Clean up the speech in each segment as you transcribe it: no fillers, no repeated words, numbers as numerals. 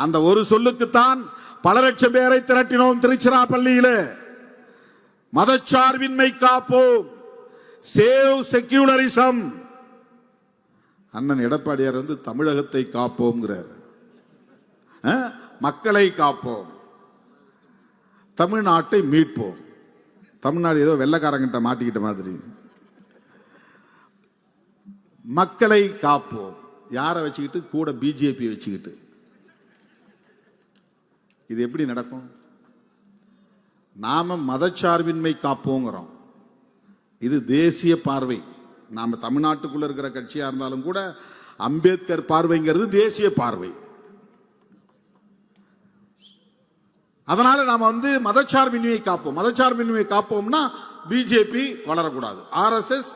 அந்த ஒரு சொல்லுக்குத்தான் பல லட்சம் பேரை திரட்டினோம் திருச்சிராப்பள்ளியிலே. மதச்சார்பின்மை காப்போம், சேவ் செக்யூலரிசம். அண்ணன் எடப்பாடியார் தமிழகத்தை காப்போம்ங்கிறார், மக்களை காப்போம், தமிழ்நாட்டை மீட்போம். தமிழ்நாடு ஏதோ வெள்ளக்காரங்கிட்ட மாட்டிக்கிட்ட மாதிரி. மக்களை காப்போம் யாரை வச்சுக்கிட்டு? கூட பிஜேபி வச்சுக்கிட்டு. இது எப்படி நடக்கும்? நாம மதச்சார்பின்மை காப்போங்கிறோம், இது தேசிய பார்வை. நாம தமிழ்நாட்டுக்குள்ள இருக்கிற கட்சியா இருந்தாலும் கூட அம்பேத்கர் பார்வைங்கிறது தேசிய பார்வை. அதனால நாம மதச்சார்பின்மையை காப்போம். மதச்சார்பின்மையை காப்போம்னா பிஜேபி வளரக்கூடாது, ஆர்எஸ்எஸ்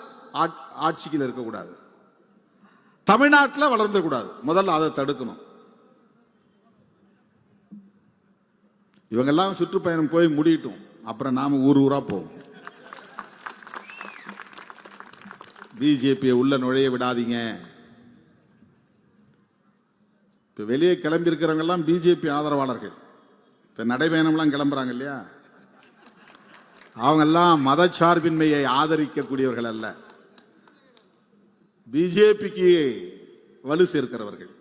ஆட்சியில் இருக்கக்கூடாது, தமிழ்நாட்டில் வளர்ந்துக்கூடாது. முதல்ல அதை தடுக்கணும். இவங்கெல்லாம் சுற்றுப்பயணம் போய் முடியட்டும், அப்புறம் நாம ஊர் ஊரா போவோம். பிஜேபியை உள்ள நுழைய விடாதீங்க. இப்ப வெளியே கிளம்பி இருக்கிறவங்க எல்லாம் பிஜேபி ஆதரவாளர்கள். இப்ப நடைபயணம்லாம் கிளம்புறாங்க இல்லையா, அவங்கெல்லாம் மதச்சார்பின்மையை ஆதரிக்கக்கூடியவர்கள் அல்ல, பிஜேபிக்கு வலு சேர்க்கிறவர்கள்.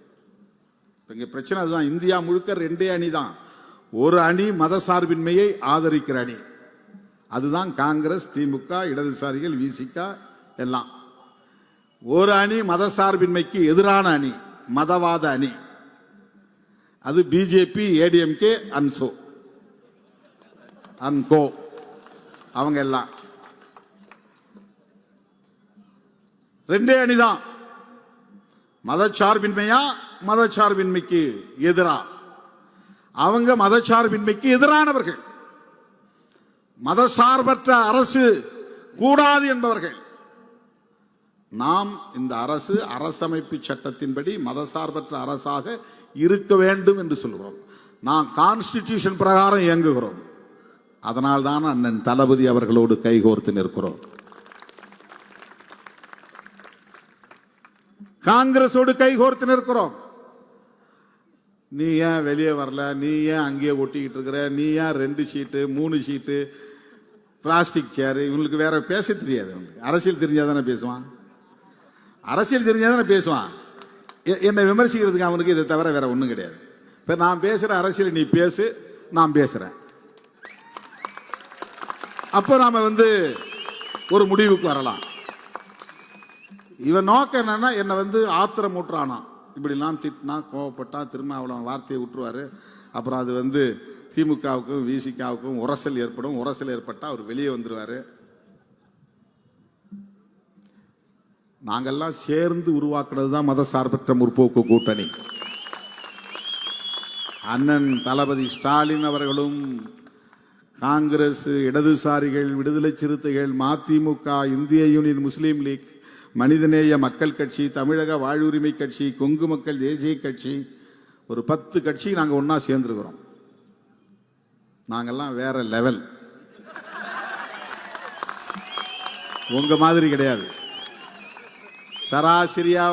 இங்க பிரச்சனை அதுதான். இந்தியா முழுக்க ரெண்டே அணி தான். ஒரு அணி மதசார்பின்மையை ஆதரிக்கிற அணி, அதுதான் காங்கிரஸ், திமுக, இடதுசாரிகள், விசிக எல்லாம். ஒரு அணி மதசார்பின்மைக்கு எதிரான அணி, மதவாத அணி, அது பிஜேபி, ஏடிஎம்கே, அன்கோ அவங்க எல்லாம். ரெண்டே அணிதான். மதச்சார்பின்மையா மதச்சார்பின்மைக்கு எதிரா? அவங்க மதச்சார்பின்மைக்கு எதிரானவர்கள், மதசார்பற்ற அரசு கூடாது என்பவர்கள். நாம் இந்த அரசு அரசமைப்பு சட்டத்தின்படி மதசார்பற்ற அரசாக இருக்க வேண்டும் என்று சொல்கிறோம். நாம் கான்ஸ்டிடியூஷன் பிரகாரம் இயங்குகிறோம். அதனால்தான் அண்ணன் தளபதி அவர்களோடு கைகோர்த்து நிற்கிறோம். காங்கிரஸோடு கைகோர்த்து நிற்கிறோம். நீ ஏன் வெளியே வரல, நீ ஏன் அங்கேயே ஒட்டிக்கிட்டு இருக்கிற, நீ ஏன் 2 சீட்டு 3 சீட்டு பிளாஸ்டிக் சேர், இவங்களுக்கு வேற பேச தெரியாது. அரசியல் தெரிஞ்சாதானே பேசுவான், அரசியல் தெரிஞ்சாதானே பேசுவான். என்னை விமர்சிக்கிறதுக்கு அவனுக்கு இதை தவிர வேற ஒன்றும் கிடையாது. இப்போ நான் பேசுகிற அரசியல் நீ பேசு, நான் பேசுகிறேன். அப்போ நாம் ஒரு முடிவுக்கு வரலாம். இவன் நோக்கம் என்னன்னா, என்னை ஆத்திரம் ஊட்டுறானா, இப்படிலாம் திட்டினா கோவப்பட்டா திரும்ப அவ்வளோ வார்த்தையை விட்டுருவார். அப்புறம் அது திமுகவுக்கும் விசிகாவுக்கும் உரசல் ஏற்படும். உரசல் ஏற்பட்டால் அவர் வெளியே வந்துடுவார். நாங்கள்லாம் சேர்ந்து உருவாக்குறது தான் மதசார்பற்ற முற்போக்கு கூட்டணி. அண்ணன் தளபதி ஸ்டாலின் அவர்களும் காங்கிரஸ், இடதுசாரிகள், விடுதலை சிறுத்தைகள், மதிமுக, இந்திய யூனியன் முஸ்லீம் லீக், மனிதநேய மக்கள் கட்சி, தமிழக வாழ்வுரிமை கட்சி, கொங்கு மக்கள் தேசிய கட்சி, ஒரு 10 கட்சி நாங்கள் ஒன்றா சேர்ந்துருக்கிறோம். நாங்கள்லாம் வேற லெவல், உங்க மாதிரி கிடையாது. சராசரியா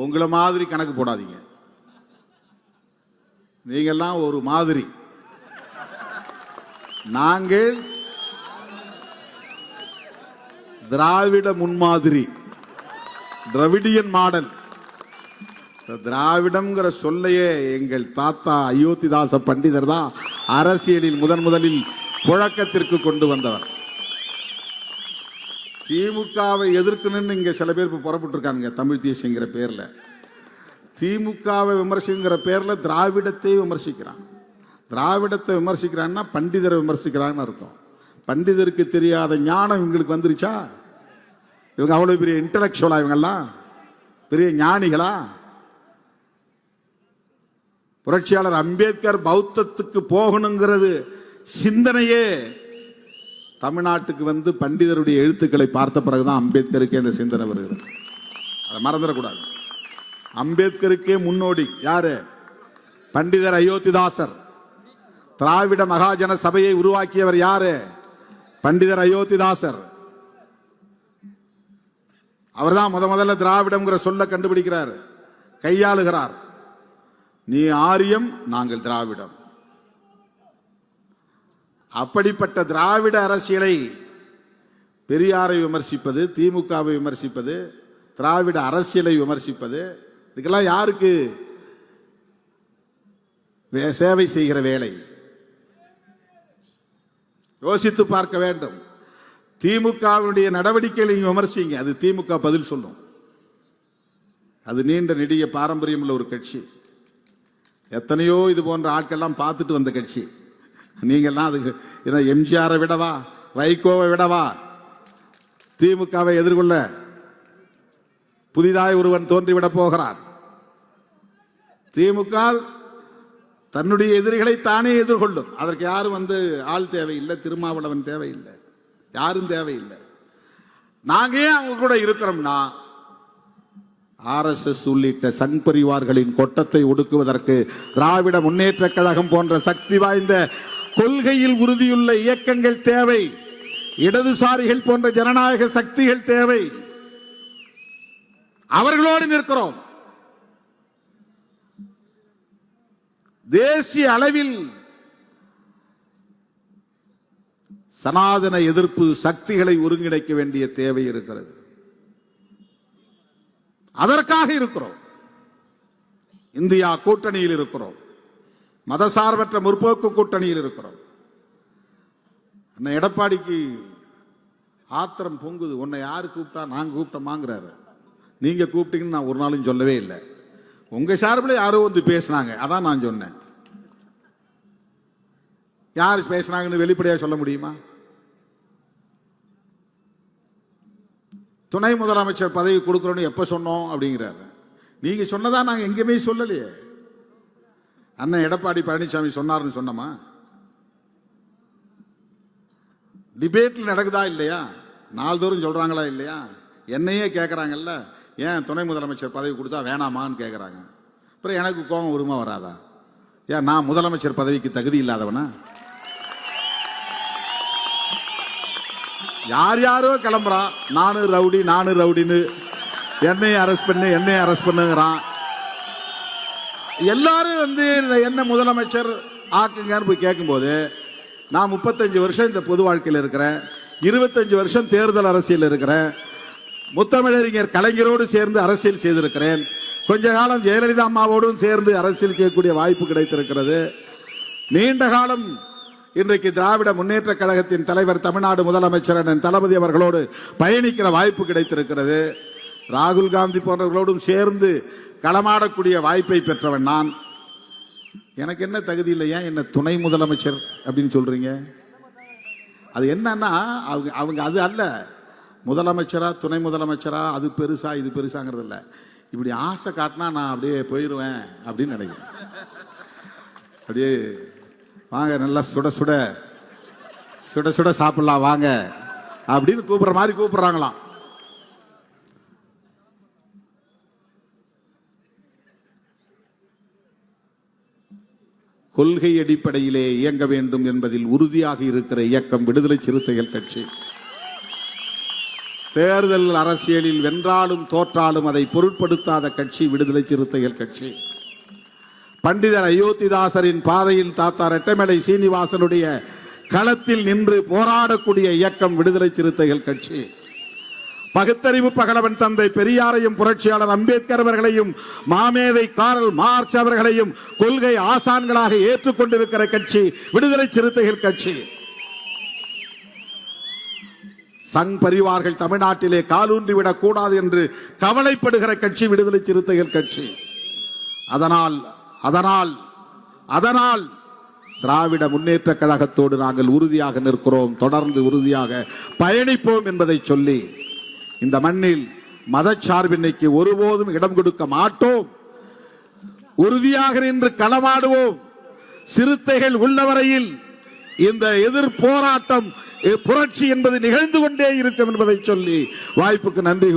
உங்களை மாதிரி கணக்கு போடாதீங்க. நீங்கள்லாம் ஒரு மாதிரி, நாங்கள் திராவிட முன்மாதிரி, திராவிடியன் மாடல். திராவிடம்ங்கிற சொல்லையே எங்கள் தாத்தா அயோத்திதாச பண்டிதர் தான் அரசியலில் முதலில் புழக்கத்திற்கு கொண்டு வந்தவர். திமுகவை எதிர்க்கணும்னு இங்க சில பேர் புறப்பட்டு இருக்காங்க தமிழ் தேசியங்கிற பேர்ல. திமுகவை விமர்சிக்கிற பேர்ல திராவிடத்தை விமர்சிக்கிறான். திராவிடத்தை விமர்சிக்கிறான்னா பண்டிதரை விமர்சிக்கிறான்னு அர்த்தம். பண்டிதருக்கு தெரியாத ஞானம் இவங்களுக்கு வந்துருச்சா? இவங்க அவ்வளவு பெரிய இன்டலெக்சுவலா? இவங்கெல்லாம் பெரிய ஞானிகளா? புரட்சியாளர் அம்பேத்கர் பௌத்தத்துக்கு போகணுங்கிறது சிந்தனையே தமிழ்நாட்டுக்கு பண்டிதருடைய எழுத்துக்களை பார்த்த பிறகுதான் அம்பேத்கருக்கே அந்த சிந்தனை வருகிறது. அதை மறந்துடக்கூடாது. அம்பேத்கருக்கே முன்னோடி யாரு? பண்டிதர் அயோத்திதாசர். திராவிட மகாஜன சபையை உருவாக்கியவர் யாரு? பண்டிதர் அயோத்திதாசர். அவர் தான் முதல்ல திராவிடம்ங்கிற சொல்ல கண்டுபிடிக்கிறார், கையாளுகிறார். நீ ஆரியம், நாங்கள் திராவிடம். அப்படிப்பட்ட திராவிட அரசியலை பெரியாரை விமர்சிப்பது, திமுகவை விமர்சிப்பது, திராவிட அரசியலை விமர்சிப்பது, இதுக்கெல்லாம் யாருக்கு சேவை செய்கிற வேலை? யோசித்து பார்க்க வேண்டும். திமுகவினுடைய நடவடிக்கைகளை விமர்சிங்க, அது திமுக பதில் சொல்லும். அது நீண்ட நெடிய பாரம்பரியம் உள்ள ஒரு கட்சி. எத்தனையோ இது போன்ற ஆட்கள்லாம் பார்த்துட்டு வந்த கட்சி. நீங்கள்லாம் அதுக்கு எம்ஜிஆரை விடவா, வைகோவை விடவா திமுகவை எதிர்கொள்ள புதிதாய் ஒருவன் தோன்றிவிட போகிறான். திமுக தன்னுடைய எதிரிகளை தானே எதிர்கொள்ளும். அதற்கு யாரும் ஆள் தேவையில்லை, திருமாவளவன் தேவையில்லை, யாரும் தேவையில்லை. நாங்க ஏன் அவங்க கூட இருக்கிறோம்னா, RSS உள்ளிட்ட சங் பரிவார்களின் கொட்டத்தை ஒடுக்குவதற்கு திராவிட முன்னேற்ற கழகம் போன்ற சக்தி வாய்ந்த கொள்கையில் உறுதியுள்ள இயக்கங்கள் தேவை. இடதுசாரிகள் போன்ற ஜனநாயக சக்திகள் தேவை. அவர்களோடு நிற்கிறோம். தேசிய அளவில் சனாதன எதிர்ப்பு சக்திகளை ஒருங்கிணைக்க வேண்டிய தேவை இருக்கிறது. அதற்காக இருக்கிறோம். இந்தியா கூட்டணியில் இருக்கிறோம். மதசார்பற்ற முற்போக்கு கூட்டணியில் இருக்கிறோம். எடப்பாடிக்கு ஆத்திரம் பொங்குது. உன்னை யாரு கூப்பிட்டா? நாங்க கூப்பிட்டோமாங்கிறாரு. நீங்க கூப்பிட்டீங்கன்னு நான் ஒரு நாளும் சொல்லவே இல்லை. உங்க சார்பில் யாரோ பேசினாங்க, அதான் நான் சொன்னேன். யார் பேசினாங்கன்னு வெளிப்படையாக சொல்ல முடியுமா? துணை முதலமைச்சர் பதவி கொடுக்கிறோன்னு எப்ப சொன்னோம் அப்படிங்கிறாரு. நீங்க சொன்னதா நாங்க எங்கேயுமே சொல்லலையே. அண்ணன் எடப்பாடி பழனிசாமி சொன்னார்னு சொன்னோமா? டிபேட்ல நடக்குதா இல்லையா? நாள்தோறும் சொல்றாங்களா இல்லையா? என்னையே கேட்கறாங்கல்ல, ஏன் துணை முதலமைச்சர் பதவி கொடுத்தா வேணாமான்னு கேட்கறாங்க. அப்புறம் எனக்கு கோபம் வருமா வராதா? ஏன் நான் முதலமைச்சர் பதவிக்கு தகுதி இல்லாதவனா? யார் யாரோ கிளம்புறா, நானு ரவுடின்னு என்னையும் அரெஸ்ட் பண்ணுங்கிறான். எல்லாரும் என்ன முதலமைச்சர் ஆக்குங்கன்னு போய் கேட்கும்போது, நான் 35 வருஷம் இந்த பொது வாழ்க்கையில் இருக்கிறேன், 25 வருஷம் தேர்தல் அரசியல் இருக்கிறேன், முத்தமிழறிஞர் கலைஞரோடு சேர்ந்து அரசியல் செய்திருக்கிறேன், கொஞ்ச காலம் ஜெயலலிதா அம்மாவோடும் சேர்ந்து அரசியல் செய்யக்கூடிய வாய்ப்பு கிடைத்திருக்கிறது. நீண்ட காலம் இன்றைக்கு திராவிட முன்னேற்ற கழகத்தின் தலைவர், தமிழ்நாடு முதலமைச்சர் அண்ணன் தளபதி அவர்களோடு பயணிக்கிற வாய்ப்பு கிடைத்திருக்கிறது. ராகுல் காந்தி போன்றவர்களோடும் சேர்ந்து களமாடக்கூடிய வாய்ப்பை பெற்றவன் நான். எனக்கு என்ன தகுதி இல்லையா? என்ன துணை முதலமைச்சர் அப்படின்னு சொல்றீங்க? அது என்னன்னா, அவங்க அது அல்ல, முதலமைச்சரா துணை முதலமைச்சரா அது பெருசா இது பெருசாங்கிறது இல்லை. இப்படி ஆசை காட்டினா நான் அப்படியே போயிடுவேன் அப்படின்னு நினைக்கிறேன். அப்படியே வாங்க, நல்லா சுட சுட சுட சுட சாப்பிடலாம் வாங்க அப்படின்னு கூப்பிடுற மாதிரி கூப்பிடுறாங்களாம். கொள்கை அடிப்படையிலே இயங்க வேண்டும் என்பதில் உறுதியாக இருக்கிற இயக்கம் விடுதலை சிறுத்தைகள் கட்சி. தேர்தல் அரசியலில் வென்றாலும் தோற்றாலும் அதை பொருட்படுத்தாத கட்சி விடுதலை சிறுத்தைகள் கட்சி. பண்டிதர் அயோத்திதாசரின் பாதையில் தாத்தா ரெட்டமலை சீனிவாசனுடைய களத்தில் நின்று போராடக்கூடிய இயக்கம் விடுதலை சிறுத்தைகள் கட்சி. பகுத்தறிவு பகலவன் தந்தை பெரியாரையும் புரட்சியாளர் அம்பேத்கர் அவர்களையும் மாமேதை காரல் மார்க்ஸ் அவர்களையும் கொள்கை ஆசான்களாக ஏற்றுக்கொண்டிருக்கிற கட்சி விடுதலை சிறுத்தைகள் கட்சி. சங் பரிவார்கள் தமிழ்நாட்டிலே காலூன்றிவிடக் கூடாது என்று கவலைப்படுகிற கட்சி விடுதலை சிறுத்தைகள் கட்சி. அதனால் அதனால் அதனால் திராவிட முன்னேற்ற கழகத்தோடு நாங்கள் உறுதியாக நிற்கிறோம், தொடர்ந்து உறுதியாக பயணிப்போம் என்பதை சொல்லி, இந்த மண்ணில் மதச்சார்பின்மைக்கு ஒருபோதும் இடம் கொடுக்க மாட்டோம், உறுதியாக நின்று களமாடுவோம். சிறுத்தைகள் உள்ளவரையில் இந்த எதிர் போராட்டம் புரட்சி என்பது நிகழ்ந்து கொண்டே இருக்கும் என்பதை சொல்லி வாய்ப்புக்கு நன்றி.